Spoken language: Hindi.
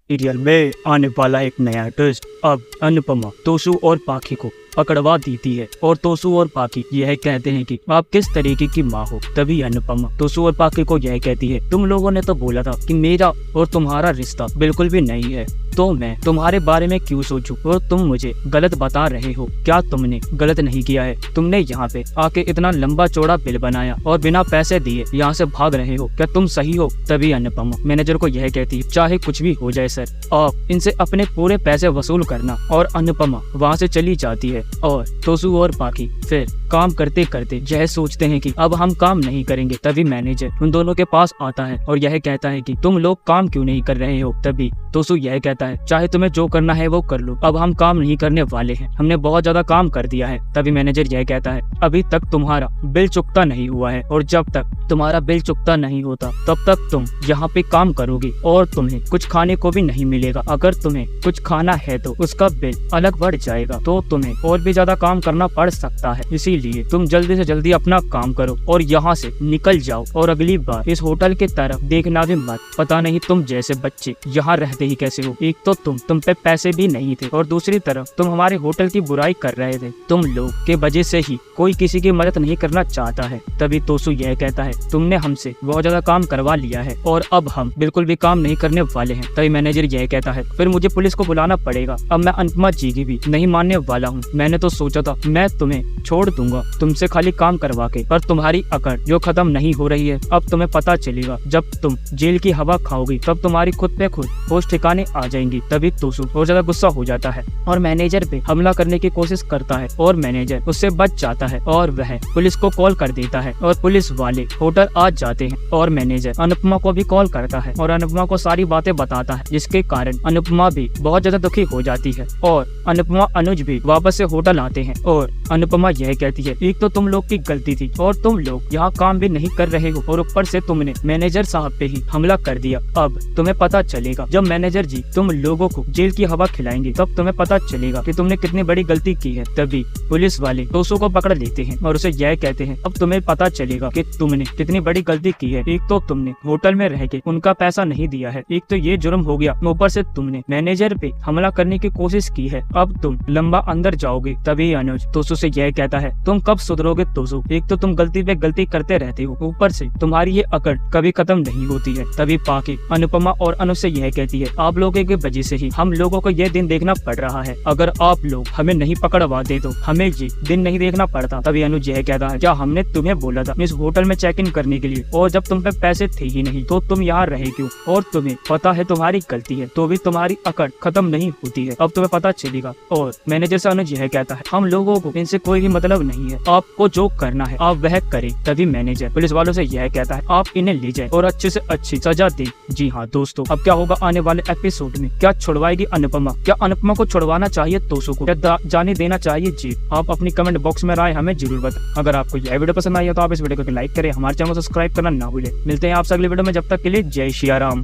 सीरियल में आने वाला एक नया ट्विस्ट। अब अनुपमा तोसू और पाखी को पकड़वा देती है और तोसू और पाखी यह कहते हैं कि आप किस तरीके की माँ हो। तभी अनुपमा तोसू और पाखी को यह कहती है, तुम लोगों ने तो बोला था कि मेरा और तुम्हारा रिश्ता बिल्कुल भी नहीं है, तो मैं तुम्हारे बारे में क्यों सोचूं और तुम मुझे गलत बता रहे हो। क्या तुमने गलत नहीं किया है? तुमने यहाँ पे आके इतना लंबा चौड़ा बिल बनाया और बिना पैसे दिए यहाँ से भाग रहे हो। क्या तुम सही हो? तभी अनुपमा मैनेजर को यह कहती है, चाहे कुछ भी हो जाए सर, आप इनसे अपने पूरे पैसे वसूल करना। और अनुपमा वहाँ से चली जाती है और तोसू और पाखी फिर काम करते करते यह सोचते हैं कि अब हम काम नहीं करेंगे। तभी मैनेजर उन दोनों के पास आता है और यह कहता है कि तुम लोग काम क्यों नहीं कर रहे हो। तभी तोसू यह कहता है, चाहे तुम्हें जो करना है वो कर लो, अब हम काम नहीं करने वाले हैं, हमने बहुत ज्यादा काम कर दिया है। तभी मैनेजर यह कहता है, अभी तक तुम्हारा बिल चुकता नहीं हुआ है और जब तक तुम्हारा बिल चुकता नहीं होता तब तक तुम यहाँ पे काम करोगे और तुम्हें कुछ खाने को भी नहीं मिलेगा। अगर तुम्हें कुछ खाना है तो उसका बिल अलग बढ़ जाएगा, तो तुम्हें और भी ज्यादा काम करना पड़ सकता है। इसीलिए तुम जल्दी से जल्दी अपना काम करो और यहाँ से निकल जाओ और अगली बार इस होटल की तरफ देखना भी मत। पता नहीं तुम जैसे बच्चे यहाँ रहते ही कैसे हो। एक तो तुम पे पैसे भी नहीं थे और दूसरी तरफ तुम हमारे होटल की बुराई कर रहे थे। तुम लोग के वजह से ही कोई किसी की मदद नहीं करना चाहता है। तभी तोसू यह कहता है, तुमने हमसे बहुत ज्यादा काम करवा लिया है और अब हम बिल्कुल भी काम नहीं करने वाले हैं। तभी मैनेजर यह कहता है, फिर मुझे पुलिस को बुलाना पड़ेगा। अब मैं अनुपमा जी की भी नहीं मानने वाला हूँ। मैंने तो सोचा था मैं तुम्हें छोड़ दूंगा तुमसे खाली काम करवा के, पर तुम्हारी अकड़ जो खत्म नहीं हो रही है, अब तुम्हें पता चलेगा। जब तुम जेल की हवा खाओगी तब तुम्हारी खुद पे खुद होश ठिकाने आ जाएंगी। तभी तोसू बहुत ज्यादा गुस्सा हो जाता है और मैनेजर पे हमला करने की कोशिश करता है और मैनेजर उससे बच जाता है और वह पुलिस को कॉल कर देता है और पुलिस वाले होटल आ जाते हैं और मैनेजर अनुपमा को भी कॉल करता है और अनुपमा को सारी बातें बताता है, जिसके कारण अनुपमा भी बहुत ज्यादा दुखी हो जाती है और अनुपमा अनुज भी वापस से होटल आते हैं और अनुपमा यह कहती है, एक तो तुम लोग की गलती थी और तुम लोग यहाँ काम भी नहीं कर रहे हो और ऊपर से तुमने मैनेजर साहब पे ही हमला कर दिया। अब तुम्हें पता चलेगा जब मैनेजर जी तुम लोगों को जेल की हवा खिलाएंगे, तब तुम्हें पता चलेगा कि तुमने कितनी बड़ी गलती की है। तभी पुलिस वाले तोसू को पकड़ लेते हैं और उसे यह कहते हैं, अब तुम्हें पता चलेगा कि तुमने कितनी बड़ी गलती की है। एक तो तुमने होटल में रह के उनका पैसा नहीं दिया है, एक तो ये जुर्म हो गया, ऊपर से तुमने मैनेजर पे हमला करने की कोशिश की है। अब तुम लंबा अंदर जाओगे। तभी अनुज तोसू से यह कहता है, तुम कब सुधरोगे तोसू? एक तो तुम गलती पे गलती करते रहते हो, ऊपर से तुम्हारी ये अकड़ कभी खत्म नहीं होती है। तभी पाखी अनुपमा और अनुज से यह कहती है, आप लोगों की वजह से ही हम लोगों को ये दिन देखना पड़ रहा है। अगर आप लोग हमें नहीं पकड़वाते तो हमें ये दिन नहीं देखना पड़ता। तभी अनुज यह कहता है, क्या हमने तुम्हें बोला था इस होटल में चेक इन करने के लिए, और जब तुम पे पैसे थे ही नहीं तो तुम यहाँ रहे क्यों? और तुम्हें पता है तुम्हारी गलती है तो भी तुम्हारी अकड़ खत्म नहीं होती है। अब तुम्हें पता चलेगा। और मैनेजर से अनुज यह कहता है, हम लोगों को इनसे कोई भी मतलब नहीं है, आपको जो करना है आप वह करें। तभी मैनेजर पुलिस वालों से यह कहता है, आप इन्हें ले जाएं और अच्छे से अच्छी सजा दें। जी हाँ दोस्तों, अब क्या होगा आने वाले एपिसोड में? क्या छुड़वाएगी अनुपमा? क्या अनुपमा को छुड़वाना चाहिए तोसू को? क्या जाने देना चाहिए जी? आप अपनी कमेंट बॉक्स में राय हमें जरूर बताएं। अगर आपको यह वीडियो पसंद आई है तो आप इस वीडियो को लाइक करें, हमारे चैनल को सब्सक्राइब करना ना भूलें। मिलते हैं आपसे अगली वीडियो में, जब तक के लिए जय श्री राम।